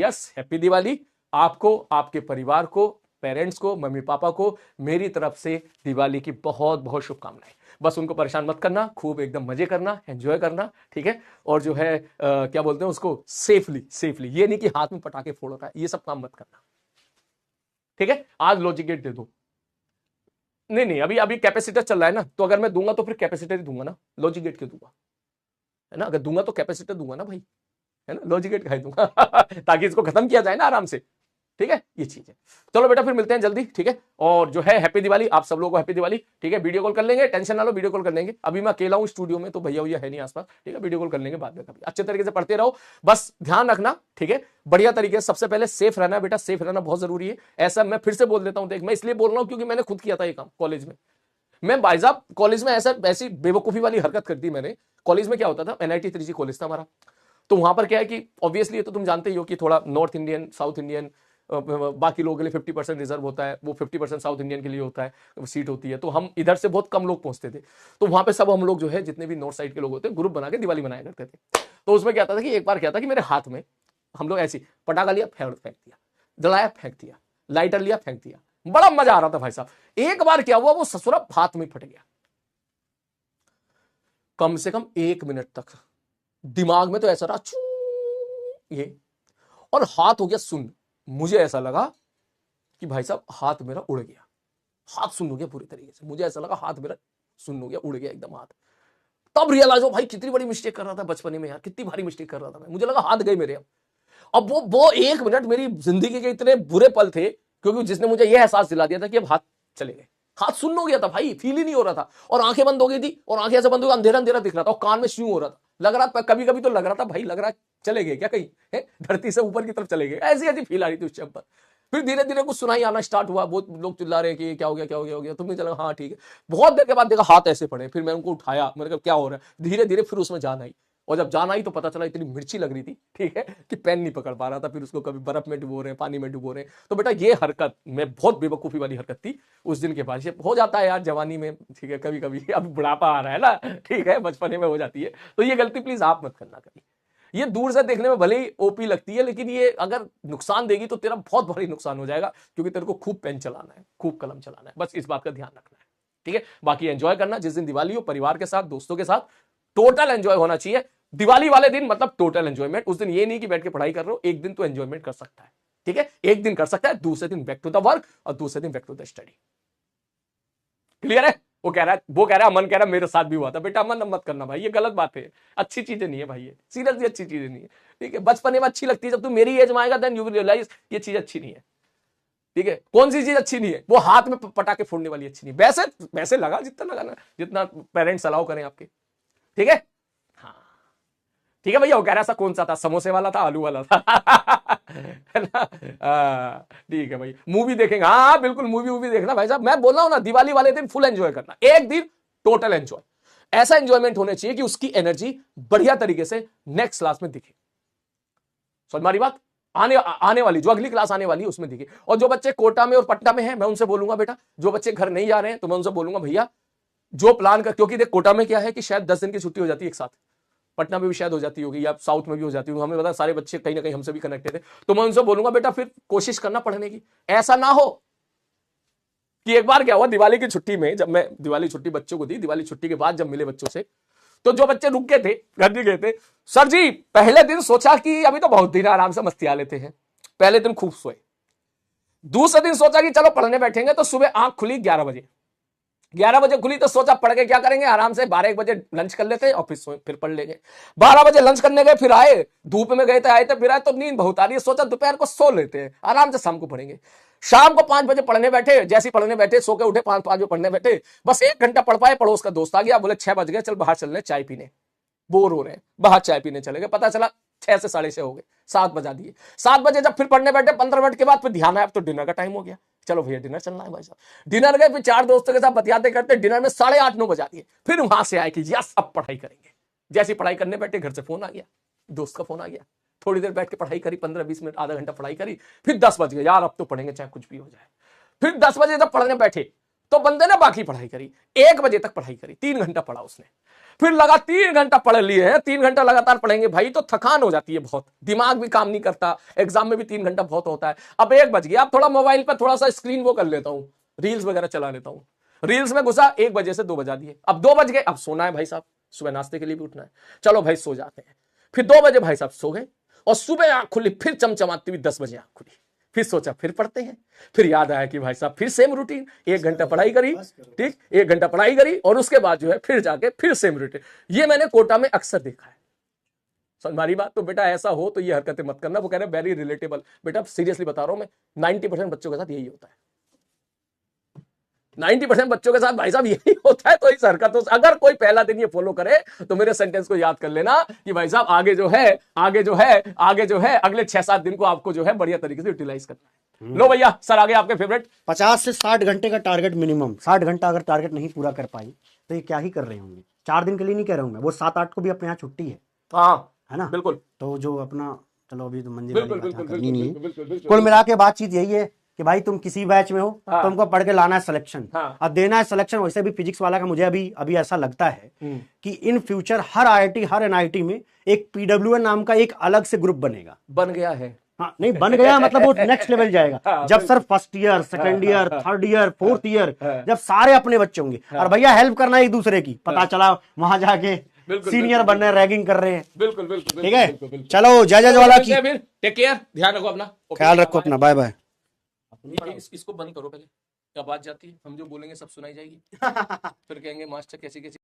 Yes, happy Diwali आपको, आपके परिवार को, पेरेंट्स को, मम्मी पापा को मेरी तरफ से दिवाली की बहुत बहुत शुभकामनाएं। बस उनको परेशान मत करना, खूब एकदम मजे करना, एंजॉय करना, ठीक है। और जो है क्या बोलते हैं उसको, सेफली सेफली, ये नहीं कि हाथ में पटाखे फोड़ रहा है, ये सब काम मत करना, ठीक है। आज लॉजिक गेट दे दो, नहीं नहीं, अभी अभी कैपेसिटर चल रहा है ना, तो अगर मैं दूंगा तो फिर कैपेसिटर ही दूंगा ना, लॉजिक गेट क्यों दूंगा, है ना। अगर दूंगा तो कैपेसिटर दूंगा ना भाई, है ना, लॉजिक गेट खा दूंगा ताकि इसको खत्म किया जाए ना आराम से, ठीक है। ये चीज है। चलो बेटा फिर मिलते हैं जल्दी, ठीक है। और जो है हैप्पी दिवाली आप सब लोगों को, हैप्पी दिवाली, ठीक है। वीडियो कॉल कर लेंगे, टेंशन ना लो, वीडियो कॉल कर लेंगे। अभी मैं अकेला हूं स्टूडियो में, तो भैया है नहीं आसपास, ठीक है। वीडियो कॉल कर लेंगे बाद में कभी। अच्छे तरीके से पढ़ते रहो, बस ध्यान रखना, ठीक है, बढ़िया तरीके से। सबसे पहले सेफ रहना बेटा, सेफ रहना बहुत जरूरी है। ऐसा मैं फिर से बोल देता हूं, देख मैं इसलिए बोल रहा हूं क्योंकि मैंने खुद किया था ये काम कॉलेज में। मैं भाई साहब कॉलेज में ऐसी बेवकूफी वाली हरकत कर दी मैंने। कॉलेज में क्या होता था, एनआईटी त्रिची कॉलेज था हमारा, तो वहां पर क्या है कि ऑब्वियसली ये तो तुम जानते ही हो कि थोड़ा नॉर्थ इंडियन, साउथ इंडियन, बाकी लोगों के लिए 50% रिजर्व होता है, वो 50% साउथ इंडियन के लिए होता है, सीट होती है। तो हम इधर से बहुत कम लोग पहुंचते थे, तो वहां पे सब हम लोग जो है जितने भी नॉर्थ साइड के लोग होते हैं, ग्रुप बना के दिवाली मनाया करते थे। तो उसमें क्या था कि एक बार क्या था कि मेरे हाथ में हम लोग ऐसी पटाखा लिया, फेंक दिया, जलाया, फेंक दिया, लाइटर लिया, फेंक दिया, बड़ा मजा आ रहा था भाई साहब। एक बार क्या हुआ, वो ससुरा हाथ में फट गया। कम से कम 1 मिनट तक दिमाग में तो ऐसा रहा ये, और हाथ हो गया सुन्न। मुझे ऐसा लगा कि भाई साहब हाथ मेरा उड़ गया, हाथ सुन्न हो गया पूरी तरीके से। मुझे ऐसा लगा हाथ मेरा सुन्न हो गया, उड़ गया एकदम हाथ। तब रियलाइज हो भाई कितनी बड़ी मिस्टेक कर रहा था बचपन में यार, कितनी भारी मिस्टेक कर रहा था मैं। मुझे लगा हाथ गए मेरे। अब वो 1 मिनट मेरी जिंदगी के इतने बुरे पल थे, क्योंकि जिसने मुझे यह एहसास दिला दिया था कि अब हाथ चले गए। हाथ सुन्न हो गया था भाई, फील ही नहीं हो रहा था, और आंखें बंद हो गई थी, और आंखें ऐसे बंद हो गई, अंधेरा अंधेरा दिख रहा था, और कान में श्यू हो रहा था। लग रहा था कभी कभी तो लग रहा था भाई, लग रहा चले गए क्या कहीं, धरती से ऊपर की तरफ चले गए, ऐसी ऐसी फील आ रही थी उस टाइम पर। फिर धीरे धीरे कुछ सुनाई आना स्टार्ट हुआ, बहुत लोग चिल्ला रहे हैं कि क्या हो गया, क्या हो गया, हो गया। तुमने चला हाँ ठीक है। बहुत देर के बाद देखा हाथ ऐसे पड़े, फिर मैं उनको उठाया, मैंने कहा क्या हो रहा है। धीरे धीरे फिर उसमें जान आई, और जब जान आई तो पता चला इतनी मिर्ची लग रही थी, ठीक है, कि पेन नहीं पकड़ पा रहा था। फिर उसको कभी बर्फ में डुबो रहे हैं, पानी में डुबो रहे हैं। तो बेटा ये हरकत में बहुत बेवकूफी वाली हरकत थी उस दिन के बाद। ये हो जाता है यार जवानी में, ठीक है, कभी कभी। अब बुढ़ापा आ रहा है ना, ठीक है, बचपने में हो जाती है। तो ये गलती प्लीज आप मत करना कभी। ये दूर से देखने में भले ही ओपी लगती है, लेकिन ये अगर नुकसान देगी तो तेरा बहुत भारी नुकसान हो जाएगा, क्योंकि तेरे को खूब पेन चलाना है, खूब कलम चलाना है। बस इस बात का ध्यान रखना है, ठीक है। बाकी एंजॉय करना, जिस दिन दिवाली हो परिवार के साथ, दोस्तों के साथ, टोटल एंजॉय होना चाहिए। दिवाली वाले दिन मतलब टोटल एंजॉयमेंट। उस दिन ये नहीं कि बैठ के पढ़ाई कर रहे हो, एक दिन तो एंजॉयमेंट कर सकता है, ठीक है, एक दिन कर सकता है, दूसरे दिन बैक टू द वर्क, और दूसरे दिन back to the study. Clear है। वो कह रहा है, अमन कह रहा है मेरे साथ भी हुआ था। बेटा अमन मत करना भाई, ये गलत बात है, अच्छी चीजें नहीं है भाई, ये सीरियसली अच्छी चीजें नहीं है, ठीक है। बचपन में अच्छी लगती है, जब तू मेरी एज में आएगा देन यू विल रियलाइज ये चीज अच्छी नहीं है, ठीक है। कौन सी चीज अच्छी नहीं है, वो हाथ में पटाखे फोड़ने वाली अच्छी नहीं। वैसे वैसे लगा जितना लगाना, जितना पेरेंट्स अलाउ करें आपके, ठीक है। हाँ ठीक है भैया। वो कह रहा था कौन सा था, समोसे वाला था, आलू वाला था है ना। ठीक है भाई, मूवी देखेंगे, हाँ बिल्कुल, मूवी देखना भाई साहब। मैं बोल रहा हूं ना, दिवाली वाले दिन फुल एंजॉय करना, एक दिन टोटल एंजॉय। ऐसा एंजॉयमेंट होने चाहिए कि उसकी एनर्जी बढ़िया तरीके से नेक्स्ट क्लास में दिखे। समझ मारी बात। आने वाली जो अगली क्लास आने वाली है उसमें दिखे। और जो बच्चे कोटा में और पटना में हैं, मैं उनसे बोलूंगा बेटा, जो बच्चे घर नहीं जा रहे हैं, तो मैं उनसे बोलूंगा भैया जो प्लान कर, क्योंकि देख कोटा में क्या है कि शायद 10 दिन की छुट्टी हो जाती है एक साथ, पटना में भी शायद हो जाती होगी, या साउथ में भी हो जाती होगी, हमें पता, सारे बच्चे कहीं ना कहीं हमसे भी कनेक्टेड है। तो मैं उनसे बोलूंगा बेटा फिर कोशिश करना पढ़ने की। ऐसा ना हो कि एक बार क्या हुआ दिवाली की छुट्टी में, जब मैं दिवाली छुट्टी बच्चों को दी, दिवाली छुट्टी के बाद जब मिले बच्चों से, तो जो बच्चे रुक गए थे, घर नहीं गए थे, सर जी पहले दिन सोचा कि अभी तो बहुत दिन आराम से मस्तिया लेते हैं, पहले दिन खूब सोए। दूसरे दिन सोचा कि चलो पढ़ने बैठेंगे, तो सुबह आंख खुली 11 बजे, 11 बजे खुली तो सोचा पढ़ के क्या करेंगे, आराम से 12 बजे लंच कर लेते और फिर पढ़ लेंगे। 12 बजे लंच करने गए, फिर आए, धूप में गए थे, आए थे, फिर आए तो नींद बहुत आ रही है, सोचा दोपहर को सो लेते हैं, आराम से शाम को पढ़ेंगे। शाम को 5 बजे पढ़ने बैठे, जैसे पढ़ने बैठे सो के उठे, 5 बजे पढ़ने बैठे, बस 1 घंटा पढ़ पाए, पड़ोस का दोस्त आ गया, बोले 6 बज गए, चल बाहर चल रहे चाय पीने, बोर हो रहे हैं, बाहर चाय पीने चले गए। पता चला 6 से 6:30 हो गए, 7 बजा दिए। 7 बजे जब फिर पढ़ने बैठे, 15 मिनट के बाद फिर ध्यान आया अब तो डिनर का टाइम हो गया, चलो भैया डिनर चलना है भाई साहब। डिनर गए, फिर 4 दोस्तों के साथ बतियाते करते डिनर में 8:30 9 बजा दिए। फिर वहां से आए कि यस अब पढ़ाई करेंगे। जैसी पढ़ाई करने बैठे, घर से फोन आ गया, दोस्त का फोन आ गया, थोड़ी देर बैठ के पढ़ाई करी, 15-20 मिनट, आधा घंटा पढ़ाई करी, फिर 10 बज गए, यार अब तो पढ़ेंगे चाहे कुछ भी हो जाए। फिर 10 बजे जब पढ़ने बैठे तो बंदे ने बाकी पढ़ाई करी, 1 बजे तक पढ़ाई करी, 3 घंटा पढ़ा उसने, फिर लगा 3 घंटा पढ़ लिए हैं, 3 घंटा लगातार पढ़ेंगे भाई तो थकान हो जाती है बहुत, दिमाग भी काम नहीं करता, एग्जाम में भी 3 घंटा बहुत होता है। अब 1 बज गया, अब थोड़ा मोबाइल पर थोड़ा सा स्क्रीन वो कर लेता हूं, रील्स वगैरह चला लेता हूं, रील्स में घुसा, 1 बजे से 2 बजा दिए, अब 2 बज गए, अब सोना है भाई साहब, सुबह नाश्ते के लिए भी उठना है, चलो भाई सो जाते हैं। फिर 2 बजे भाई साहब सो गए, और सुबह आंख खुली, फिर चमचमाती हुई 10 बजे आंख खुली, फिर सोचा फिर पढ़ते हैं, फिर याद आया कि भाई साहब फिर सेम रूटीन, 1 घंटा पढ़ाई करी, ठीक, 1 घंटा पढ़ाई करी, और उसके बाद जो है फिर जाके फिर सेम रूटीन। ये मैंने कोटा में अक्सर देखा है। हमारी बात तो बेटा ऐसा हो तो ये हरकतें मत करना। वो कह रहे हैं वेरी रिलेटेबल, बेटा सीरियसली बता रहा हूं मैं, 90% बच्चों के साथ यही होता है, 90% बच्चों के साथ भाई साहब यही होता है। तो इस हरकतों से अगर कोई पहला दिन ये फॉलो करे तो मेरे सेंटेंस को याद कर लेना कि भाई साहब आगे जो है अगले 6-7 दिन को आपको जो है बढ़िया तरीके से यूटिलाइज करना है। लो भैया सर आगे आपके फेवरेट। 50 से 60 घंटे का टारगेट मिनिमम, 60 घंटा अगर टारगेट नहीं पूरा कर पाई तो ये क्या ही कर रहे होंगे। 4 दिन के लिए नहीं कह रहा हूँ मैं, वो 7-8 को भी अपने यहाँ छुट्टी है। हाँ है ना, बिल्कुल। तो जो अपना, चलो अभी तो मंजिल बिल्कुल वाली बात बिल्कुल करनी नहीं बिल्कुल बिल्कुल है। बिल्कुल। कुल मिला के बातचीत यही है कि भाई तुम किसी बैच में हो, हाँ। तुमको पढ़ के लाना है सिलेक्शन। हाँ। अब देना है सिलेक्शन। वैसे भी फिजिक्स वाला का मुझे अभी ऐसा लगता है कि in future her IIT her NIT में एक PWN नाम का एक अलग से ग्रुप बनेगा। बन गया है। हाँ नहीं बन गया, मतलब वो नेक्स्ट लेवल जाएगा। हाँ, जब sir first year, second year, third year, fourth year, जब सारे अपने बच्चे होंगे और भैया हेल्प करना एक दूसरे की, पता चला वहां जाके सीनियर बन रहे, रैगिंग कर रहे हैं। बिल्कुल बिल्कुल ठीक है, चलो जय ज्वाला की। टेक केयर, ध्यान रखो अपना, ख्याल रखो अपना, बाय बाय। इसको बंद करो पहले, आवाज जाती है, हम जो बोलेंगे सब सुनाई जाएगी। फिर कहेंगे मास्टर कैसी कैसी